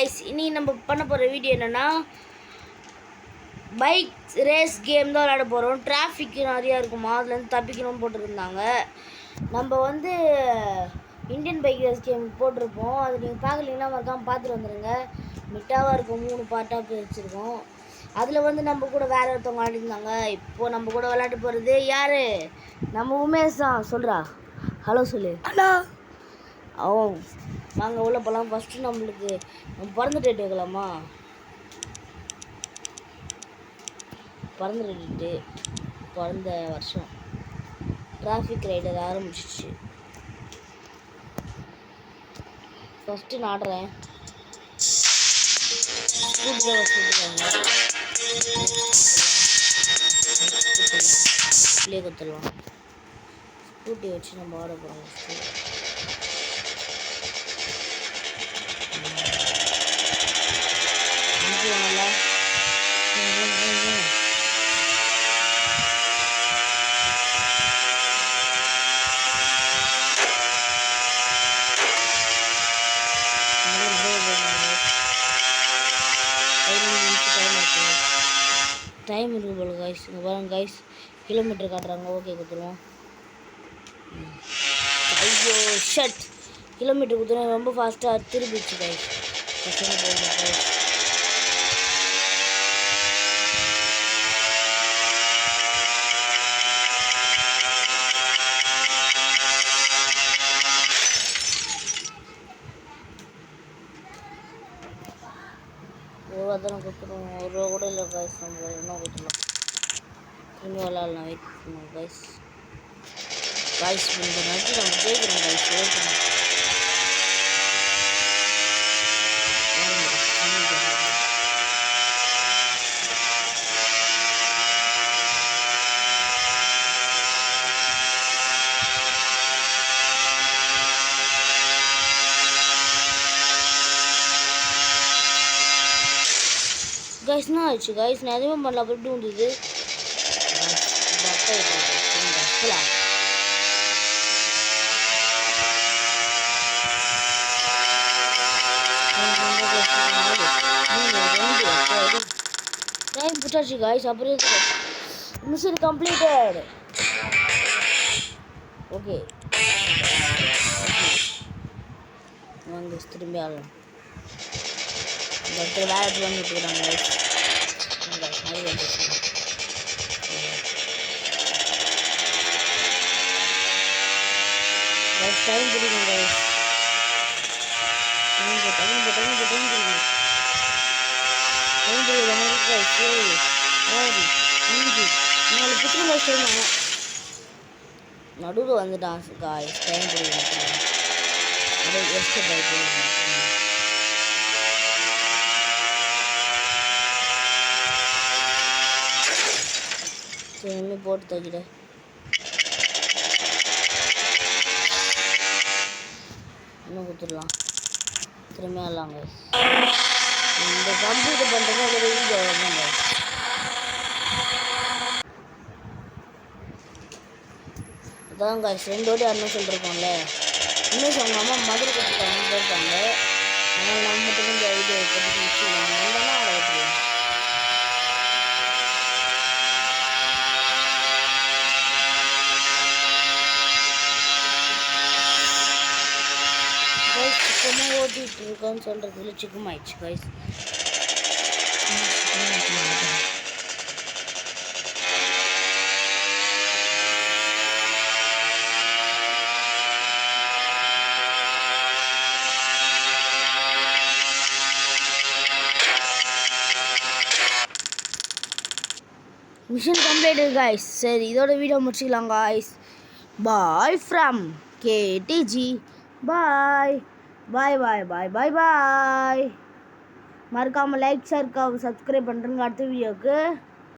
guys, இன்னைக்கு நம்ம பண்ண போகிற வீடியோ என்னென்னா பைக் ரேஸ் கேம் தான் விளையாட போகிறோம். டிராஃபிக் நிறையா இருக்குமா, அதுலேருந்து தப்பிக்கணும்னு போட்டுருந்தாங்க. நம்ம வந்து இந்தியன் பைக் ரேஸ் கேம் போட்டிருப்போம். அது நீங்கள் பார்க்கலீங்கன்னா மறக்காமல் பார்த்துட்டு வந்துடுங்க. மிட்டாவாக இருக்கும், 3 பார்ட்டாக பிரிச்சிருக்கோம். அதில் வந்து நம்ம கூட வேறு ஒருத்தவங்க விளையாடிருந்தாங்க. இப்போது நம்ம கூட விளையாட போகிறது யார்? நம்ம உமேஷ் தான். சொல்கிறா, ஹலோ சொல்லு. ஹலோ. வாங்க உள்ள போகலாம். ஃபஸ்ட்டு நம்மளுக்கு பிறந்த டேட் வைக்கலாமா? பிறந்த டேட்டு, பிறந்த வருஷம். டிராஃபிக் ரைடர் ஆரம்பிச்சிச்சு. ஃபஸ்ட்டு நாடுறேன். ஸ்கூட்டி தான் ஃபஸ்ட் விட்டுருக்காங்க. பிள்ளைய கொடுத்துடலாம். ஸ்கூட்டியை வச்சு நம்ம ஆட போகிறோம். ஃபஸ்ட்டு டைம் இருக்குது போல கைஸ். இங்கே பாருங்க கைஸ், கிலோமீட்டர் காட்டுறாங்க. ஓகே கொடுத்துருவோம். ஐயோ ஷட், கிலோமீட்டர் கொடுத்துருவோம். ரொம்ப ஃபாஸ்ட்டாக திரும்பிச்சு கைஸ். பசங்க போகணும் கைஸ். ஒருவாதாரம் கொடுத்துருவோம். ஒரு ரூபா கூட இல்லை கைஸ். நம்ம என்ன கொடுத்துடலாம். திரும்பி விளாட்லாம். வெயிட் பண்ணுவோம் கைஸ். கைஸ் இந்த நேரத்தில் நம்ம ஜெயிக்கிறோம் கைஸ். ஓகணும். கைஸ் என்ன ஆச்சு கைஸ்? நான் எதுவுமே பண்ணல. அப்படி எப்படி வந்தது? டைம் புட்டாச்சு கைஸ். அப்புறம் மிஷன் கம்ப்ளீட்டட். ஓகே வாங்க திரும்பி ஆகலாம். வேறு இடத்துல வந்து விட்டுக்கிறாங்க கைஸ். டைம் பிடிக்கும் கைஸ். நடுவில் வந்துட்டான் காய்ஸ். டைம் பிடிக்கும். சரி போட்டு தக்கிட. இன்னும் கொடுத்துடலாம். திரும்பியா இல்லாங்க. இந்த கம்ப்யூட்டர் பண்ணுறது அதில் வீடியோ வரணுங்க. அதான் காய்ஸ் 2 ஓடி யாருன்னு சொல்லியிருக்கோம்ல. இன்னும் அவங்க அம்மா மதுரை கற்றுக்காங்க போயிருக்காங்க. அதனால் நம்ம மட்டும் இந்த வீடியோ பற்றி வச்சுக்கலாம். இல்லைன்னா அதை விட்டுருவோம். சிக்கமாக ஓட்டிகிட்டு இருக்கோன்னு சொல்கிறதுல சிக்கமாயிடுச்சு கைஸ். Mission completed guys. சரி இதோட வீடியோ முடிச்சுக்கலாம் guys. Bye from KDG. Bye bye bye bye bye bye. மறக்காமல் லைக் ஷேர் சப்ஸ்கிரைப் பண்ணுறேங்க அடுத்த வீடியோவுக்கு.